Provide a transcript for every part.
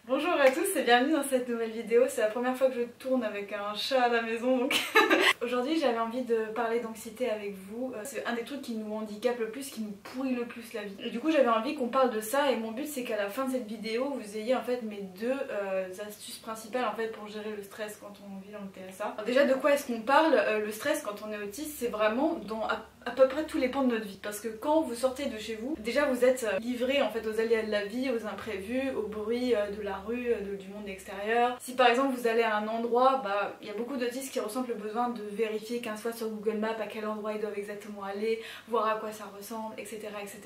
Bonjour à tous et bienvenue dans cette nouvelle vidéo. C'est la première fois que je tourne avec un chat à la maison donc aujourd'hui j'avais envie de parler d'anxiété avec vous. C'est un des trucs qui nous handicape le plus, qui nous pourrit le plus la vie. Et du coup j'avais envie qu'on parle de ça et mon but c'est qu'à la fin de cette vidéo vous ayez en fait mes deux astuces principales en fait pour gérer le stress quand on vit dans le TSA. Alors déjà de quoi est-ce qu'on parle? Le stress quand on est autiste c'est vraiment dans à peu près tous les pans de notre vie, parce que quand vous sortez de chez vous, déjà vous êtes livré en fait aux aléas de la vie, aux imprévus, au bruit de la rue, du monde extérieur. Si par exemple vous allez à un endroit, il y a beaucoup d'autistes qui ressentent le besoin de vérifier 15 fois sur Google Maps à quel endroit ils doivent exactement aller, voir à quoi ça ressemble, etc. etc.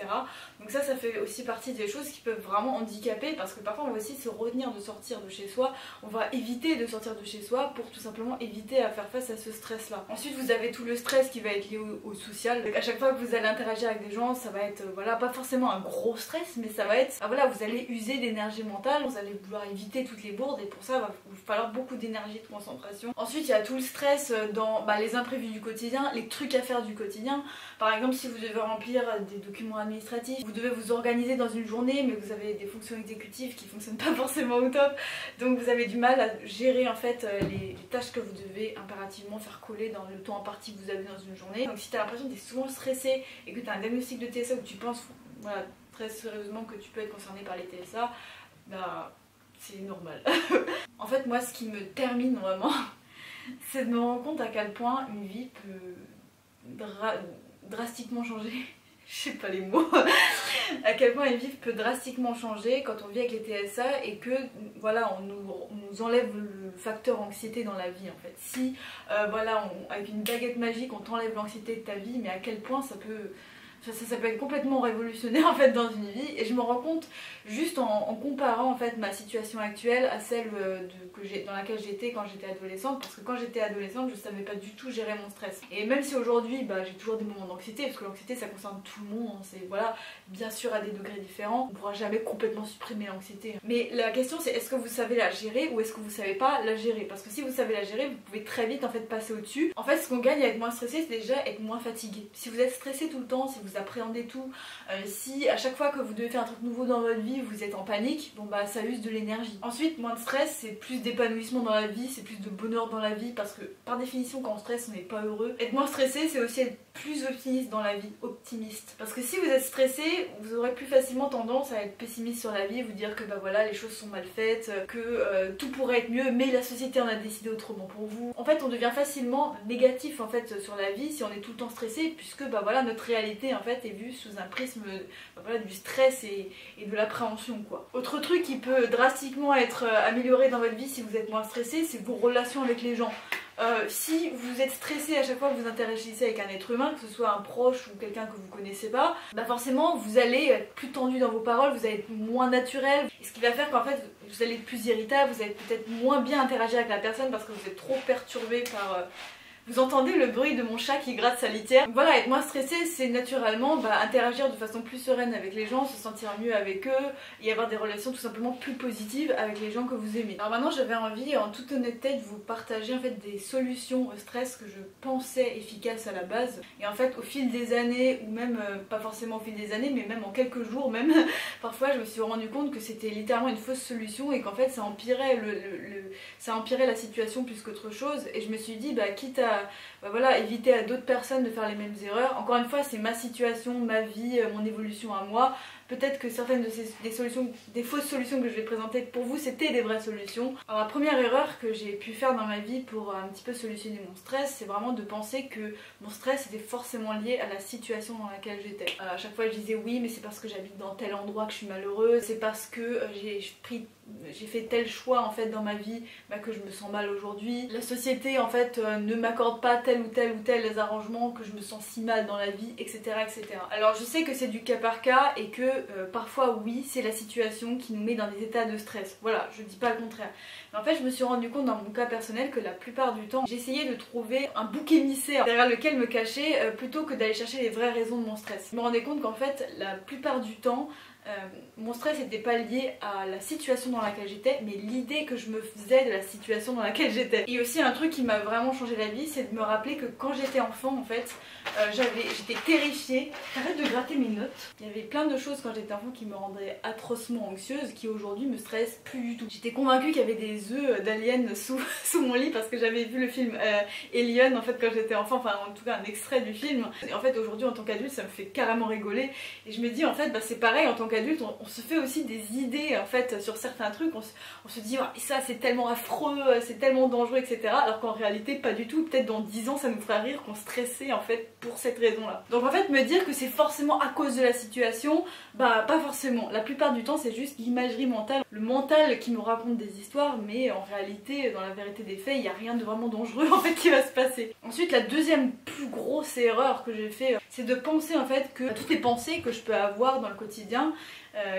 Donc ça fait aussi partie des choses qui peuvent vraiment handicaper, parce que parfois on va aussi se retenir de sortir de chez soi, on va éviter de sortir de chez soi pour tout simplement éviter à faire face à ce stress là. Ensuite vous avez tout le stress qui va être lié au social. À chaque fois que vous allez interagir avec des gens, ça va être voilà, pas forcément un gros stress, mais ça va être voilà, vous allez user d'énergie mentale, vous allez vouloir éviter toutes les bourdes et pour ça il va vous falloir beaucoup d'énergie, de concentration. Ensuite il y a tout le stress dans les imprévus du quotidien, les trucs à faire du quotidien. Par exemple si vous devez remplir des documents administratifs, vous devez vous organiser dans une journée mais vous avez des fonctions exécutives qui fonctionnent pas forcément au top, donc vous avez du mal à gérer en fait les tâches que vous devez impérativement faire coller dans le temps imparti que vous avez dans une journée. Donc si tu as l'impression d'être souvent stressé et que tu as un diagnostic de TSA où tu penses voilà, très sérieusement que tu peux être concerné par les TSA, c'est normal. En fait moi ce qui me termine vraiment c'est de me rendre compte à quel point une vie peut drastiquement changer. Je sais pas les mots. À quel point une vie peut drastiquement changer quand on vit avec les TSA et que voilà, on nous enlève le facteur anxiété dans la vie en fait. Si voilà, avec une baguette magique on t'enlève l'anxiété de ta vie, mais à quel point ça peut être complètement révolutionnaire en fait dans une vie. Et je me rends compte juste en comparant en fait ma situation actuelle à celle dans laquelle j'étais quand j'étais adolescente, parce que quand j'étais adolescente je savais pas du tout gérer mon stress. Et même si aujourd'hui j'ai toujours des moments d'anxiété, parce que l'anxiété ça concerne tout le monde, hein, c'est voilà, bien sûr à des degrés différents, on pourra jamais complètement supprimer l'anxiété. Mais la question c'est est-ce que vous savez la gérer ou est-ce que vous savez pas la gérer? Parce que si vous savez la gérer, vous pouvez très vite en fait passer au-dessus. En fait ce qu'on gagne à être moins stressé c'est déjà être moins fatigué. Si vous êtes stressé tout le temps, si vous appréhendez tout, si à chaque fois que vous devez faire un truc nouveau dans votre vie vous êtes en panique, ça use de l'énergie. Ensuite moins de stress c'est plus d'épanouissement dans la vie, c'est plus de bonheur dans la vie, parce que par définition quand on stresse on n'est pas heureux. Être moins stressé c'est aussi être plus optimiste dans la vie, optimiste. Parce que si vous êtes stressé vous aurez plus facilement tendance à être pessimiste sur la vie, vous dire que voilà les choses sont mal faites, que tout pourrait être mieux mais la société en a décidé autrement pour vous. En fait on devient facilement négatif en fait sur la vie si on est tout le temps stressé, puisque voilà notre réalité en fait est vue sous un prisme voilà, du stress et de l'appréhension quoi. Autre truc qui peut drastiquement être amélioré dans votre vie si vous êtes moins stressé, c'est vos relations avec les gens. Si vous êtes stressé à chaque fois que vous interagissez avec un être humain, que ce soit un proche ou quelqu'un que vous connaissez pas, forcément vous allez être plus tendu dans vos paroles, vous allez être moins naturel, et ce qui va faire qu'en fait vous allez être plus irritable, vous allez peut-être moins bien interagir avec la personne parce que vous êtes trop perturbé par... Vous entendez le bruit de mon chat qui gratte sa litière. Voilà, être moins stressé, c'est naturellement interagir de façon plus sereine avec les gens, se sentir mieux avec eux et avoir des relations tout simplement plus positives avec les gens que vous aimez. Alors maintenant j'avais envie en toute honnêteté de vous partager en fait des solutions au stress que je pensais efficaces à la base. Et en fait au fil des années, ou même pas forcément au fil des années, mais même en quelques jours même, parfois je me suis rendu compte que c'était littéralement une fausse solution et qu'en fait ça empirait, ça empirait la situation plus qu'autre chose. Et je me suis dit quitte à voilà, éviter à d'autres personnes de faire les mêmes erreurs. Encore une fois, c'est ma situation, ma vie, mon évolution à moi. Peut-être que certaines de des fausses solutions que je vais présenter pour vous, c'était des vraies solutions. Alors la première erreur que j'ai pu faire dans ma vie pour un petit peu solutionner mon stress, c'est vraiment de penser que mon stress était forcément lié à la situation dans laquelle j'étais. À chaque fois je disais oui mais c'est parce que j'habite dans tel endroit que je suis malheureuse, c'est parce que j'ai fait tel choix en fait dans ma vie que je me sens mal aujourd'hui. La société en fait ne m'accorde pas tel ou tel arrangements, que je me sens si mal dans la vie, etc. etc. Alors je sais que c'est du cas par cas et que parfois oui c'est la situation qui nous met dans des états de stress. Voilà, je dis pas le contraire. Mais en fait je me suis rendu compte dans mon cas personnel que la plupart du temps j'essayais de trouver un bouc émissaire derrière lequel me cacher plutôt que d'aller chercher les vraies raisons de mon stress. Je me rendais compte qu'en fait la plupart du temps mon stress n'était pas lié à la situation dans laquelle j'étais, mais l'idée que je me faisais de la situation dans laquelle j'étais. Et aussi un truc qui m'a vraiment changé la vie, c'est de me rappeler que quand j'étais enfant en fait, j'étais terrifiée. J'arrête de gratter mes notes. Il y avait plein de choses quand j'étais enfant qui me rendaient atrocement anxieuse, qui aujourd'hui me stressent plus du tout. J'étais convaincue qu'il y avait des œufs d'aliens sous mon lit parce que j'avais vu le film Alien en fait quand j'étais enfant, enfin en tout cas un extrait du film. Et en fait aujourd'hui en tant qu'adulte ça me fait carrément rigoler et je me dis en fait bah, c'est pareil en tant qu'adulte, on se fait aussi des idées en fait sur certains trucs, on se dit oh, ça c'est tellement affreux, c'est tellement dangereux etc. Alors qu'en réalité pas du tout, peut-être dans 10 ans ça nous fera rire qu'on stressait en fait pour cette raison là. Donc en fait me dire que c'est forcément à cause de la situation, bah pas forcément. La plupart du temps c'est juste l'imagerie mentale, le mental qui me raconte des histoires, mais en réalité dans la vérité des faits il n'y a rien de vraiment dangereux en fait qui va se passer. Ensuite la deuxième plus grosse erreur que j'ai fait, c'est de penser en fait que toutes les pensées que je peux avoir dans le quotidien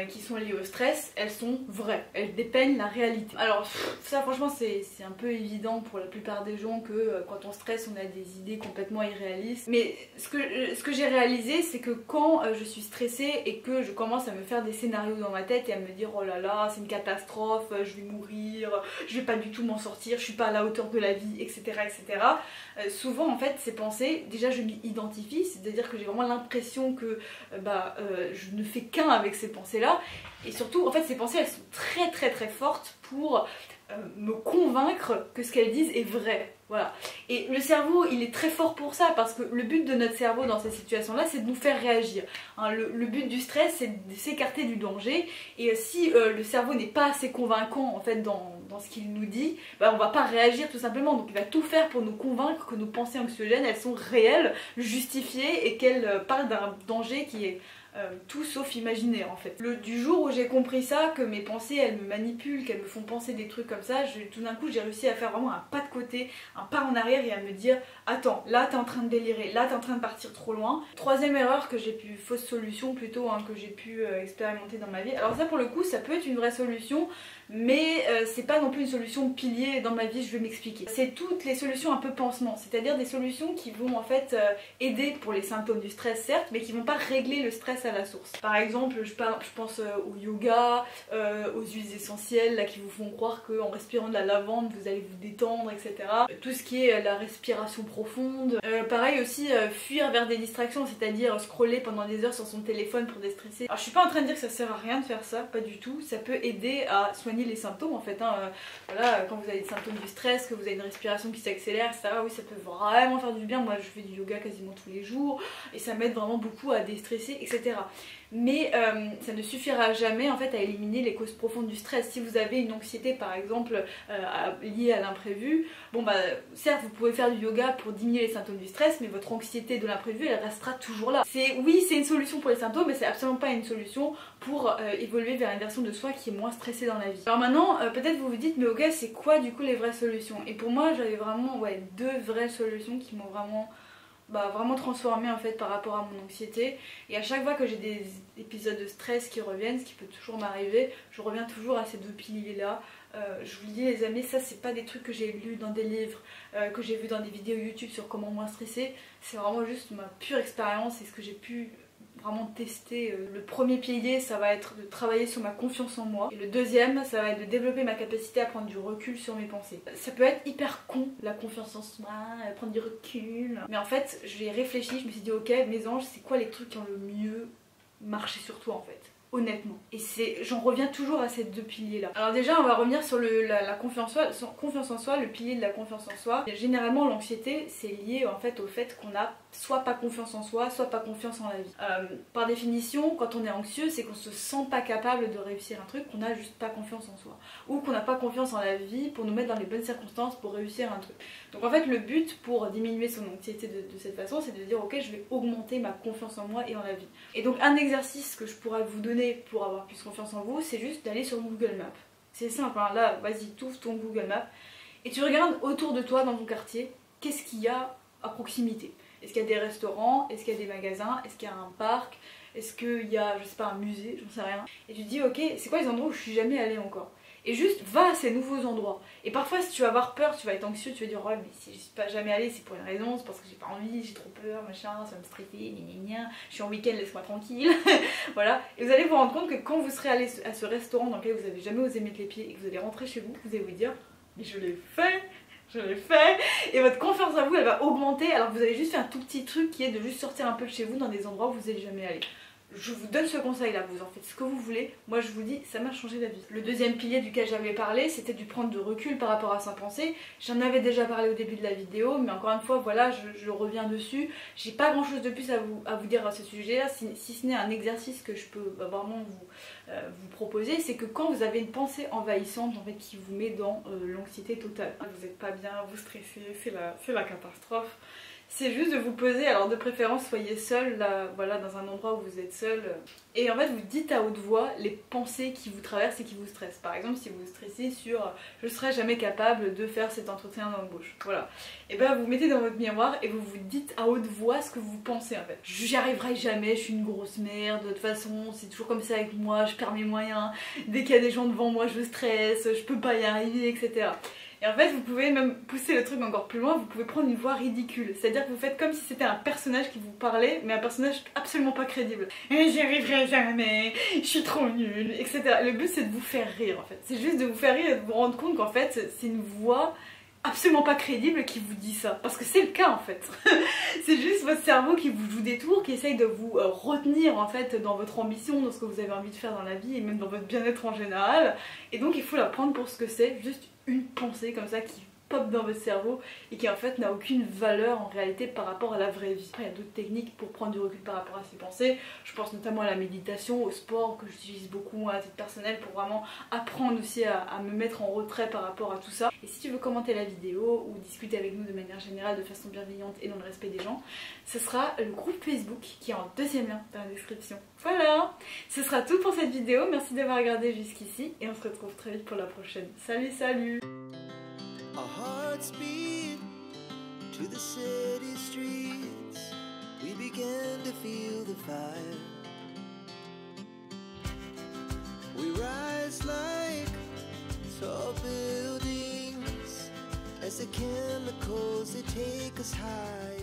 qui sont liées au stress, elles sont vraies, elles dépeignent la réalité. Alors ça franchement c'est un peu évident pour la plupart des gens que quand on stresse on a des idées complètement irréalistes, mais ce que j'ai réalisé c'est que quand je suis stressée et que je commence à me faire des scénarios dans ma tête et à me dire oh là là c'est une catastrophe, je vais mourir, je vais pas du tout m'en sortir, je suis pas à la hauteur de la vie etc etc, souvent en fait ces pensées, déjà je m'y identifie, c'est à dire que j'ai vraiment l'impression que je ne fais qu'un avec ces pensées là, et surtout en fait ces pensées elles sont très fortes pour me convaincre que ce qu'elles disent est vrai. Voilà. Et le cerveau il est très fort pour ça parce que le but de notre cerveau dans ces situations là c'est de nous faire réagir. Hein, le but du stress c'est de s'écarter du danger, et si le cerveau n'est pas assez convaincant en fait dans ce qu'il nous dit, bah, on va pas réagir tout simplement, donc il va tout faire pour nous convaincre que nos pensées anxiogènes elles sont réelles, justifiées et qu'elles parlent d'un danger qui est tout sauf imaginaire en fait. Du jour où j'ai compris ça, que mes pensées elles me manipulent, qu'elles me font penser des trucs comme ça, tout d'un coup j'ai réussi à faire vraiment un pas de côté, un pas en arrière et à me dire attends, là t'es en train de délirer, là t'es en train de partir trop loin. Troisième erreur que j'ai pu, fausse solution plutôt, hein, que j'ai pu expérimenter dans ma vie. Alors ça pour le coup ça peut être une vraie solution, mais c'est pas non plus une solution pilier dans ma vie, je vais m'expliquer. C'est toutes les solutions un peu pansement, c'est-à-dire des solutions qui vont en fait aider pour les symptômes du stress certes, mais qui vont pas régler le stress à la source. Par exemple je pense au yoga, aux huiles essentielles là, qui vous font croire qu'en respirant de la lavande vous allez vous détendre etc. Tout ce qui est la respiration profonde. Pareil aussi fuir vers des distractions, c'est-à-dire scroller pendant des heures sur son téléphone pour déstresser. Alors je suis pas en train de dire que ça sert à rien de faire ça, pas du tout, ça peut aider à soigner les symptômes en fait. Hein. Voilà, quand vous avez des symptômes du stress, que vous avez une respiration qui s'accélère etc. Oui ça peut vraiment faire du bien, moi je fais du yoga quasiment tous les jours et ça m'aide vraiment beaucoup à déstresser etc. Mais ça ne suffira jamais en fait à éliminer les causes profondes du stress. Si vous avez une anxiété par exemple liée à l'imprévu, bon bah certes vous pouvez faire du yoga pour diminuer les symptômes du stress, mais votre anxiété de l'imprévu elle restera toujours là. Oui c'est une solution pour les symptômes, mais c'est absolument pas une solution pour évoluer vers une version de soi qui est moins stressée dans la vie. Alors maintenant peut-être vous vous dites mais ok c'est quoi du coup les vraies solutions? Et pour moi j'avais vraiment deux vraies solutions qui m'ont vraiment transformée en fait par rapport à mon anxiété, et à chaque fois que j'ai des épisodes de stress qui reviennent, ce qui peut toujours m'arriver, je reviens toujours à ces deux piliers là. Je vous le dis les amis, ça c'est pas des trucs que j'ai lus dans des livres, que j'ai vu dans des vidéos YouTube sur comment moins stresser, c'est vraiment juste ma pure expérience et ce que j'ai pu vraiment tester. Le premier pilier ça va être de travailler sur ma confiance en moi, et le deuxième ça va être de développer ma capacité à prendre du recul sur mes pensées. Ça peut être hyper con la confiance en soi, prendre du recul, mais en fait j'ai réfléchi, je me suis dit ok mes anges c'est quoi les trucs qui ont le mieux marché sur toi en fait, honnêtement. Et j'en reviens toujours à ces deux piliers là. Alors déjà on va revenir sur la confiance en soi, le pilier de la confiance en soi. Et généralement l'anxiété c'est lié en fait au fait qu'on a soit pas confiance en soi, soit pas confiance en la vie. Par définition quand on est anxieux c'est qu'on se sent pas capable de réussir un truc, qu'on a juste pas confiance en soi, ou qu'on n'a pas confiance en la vie pour nous mettre dans les bonnes circonstances pour réussir un truc. Donc en fait le but pour diminuer son anxiété de cette façon c'est de dire ok je vais augmenter ma confiance en moi et en la vie. Et donc un exercice que je pourrais vous donner pour avoir plus confiance en vous, c'est juste d'aller sur Google Maps. C'est simple, hein. Là vas-y t'ouvres ton Google Maps et tu regardes autour de toi dans ton quartier, qu'est-ce qu'il y a à proximité. Est-ce qu'il y a des restaurants, est-ce qu'il y a des magasins, est-ce qu'il y a un parc, est-ce qu'il y a je sais pas un musée, j'en sais rien. Et tu te dis ok c'est quoi les endroits où je suis jamais allée encore. et juste va à ces nouveaux endroits. Et parfois si tu vas avoir peur, tu vas être anxieux, tu vas dire ouais mais si je suis pas jamais allée c'est pour une raison, c'est parce que j'ai pas envie, j'ai trop peur, machin, ça va me stresser, gna, je suis en week-end, laisse-moi tranquille. Voilà, et vous allez vous rendre compte que quand vous serez allé à ce restaurant dans lequel vous avez jamais osé mettre les pieds et que vous allez rentrer chez vous, vous allez vous dire mais je l'ai fait, et votre confiance en vous elle va augmenter alors que vous avez juste fait un tout petit truc qui est de juste sortir un peu de chez vous dans des endroits où vous n'êtes jamais allé. Je vous donne ce conseil là, vous en faites ce que vous voulez, moi je vous dis ça m'a changé la vie. Le deuxième pilier duquel j'avais parlé c'était du prendre de recul par rapport à sa pensée. J'en avais déjà parlé au début de la vidéo mais encore une fois voilà je reviens dessus. J'ai pas grand chose de plus à vous dire à ce sujet là si ce n'est un exercice que je peux vraiment vous proposer, c'est que quand vous avez une pensée envahissante en fait qui vous met dans l'anxiété totale, vous n'êtes pas bien, vous stressez, c'est la catastrophe. C'est juste de vous poser, alors de préférence soyez seul là, voilà, dans un endroit où vous êtes seul et en fait vous dites à haute voix les pensées qui vous traversent et qui vous stressent. Par exemple si vous stressez sur je serai jamais capable de faire cet entretien d'embauche, voilà, et ben vous mettez dans votre miroir et vous vous dites à haute voix ce que vous pensez en fait. J'y arriverai jamais, je suis une grosse merde, de toute façon c'est toujours comme ça avec moi, je perds mes moyens, dès qu'il y a des gens devant moi je stresse, je peux pas y arriver, etc. Et en fait vous pouvez même pousser le truc encore plus loin, vous pouvez prendre une voix ridicule, c'est-à-dire que vous faites comme si c'était un personnage qui vous parlait, mais un personnage absolument pas crédible. J'y arriverai jamais, je suis trop nulle, etc. Le but c'est de vous faire rire en fait, c'est juste de vous faire rire et de vous rendre compte qu'en fait c'est une voix absolument pas crédible qui vous dit ça, parce que c'est le cas en fait. C'est juste votre cerveau qui vous joue des tours, qui essaye de vous retenir en fait dans votre ambition, dans ce que vous avez envie de faire dans la vie et même dans votre bien-être en général, et donc il faut la prendre pour ce que c'est, juste une pensée comme ça qui pop dans votre cerveau et qui en fait n'a aucune valeur en réalité par rapport à la vraie vie. Après il y a d'autres techniques pour prendre du recul par rapport à ces pensées, je pense notamment à la méditation, au sport que j'utilise beaucoup à titre personnel pour vraiment apprendre aussi à me mettre en retrait par rapport à tout ça. Et si tu veux commenter la vidéo ou discuter avec nous de manière générale de façon bienveillante et dans le respect des gens, ce sera le groupe Facebook qui est en deuxième lien dans la description. Voilà, ce sera tout pour cette vidéo, merci d'avoir regardé jusqu'ici et on se retrouve très vite pour la prochaine. Salut! Our hearts beat to the city streets. We began to feel the fire. We rise like tall buildings as the chemicals they take us high.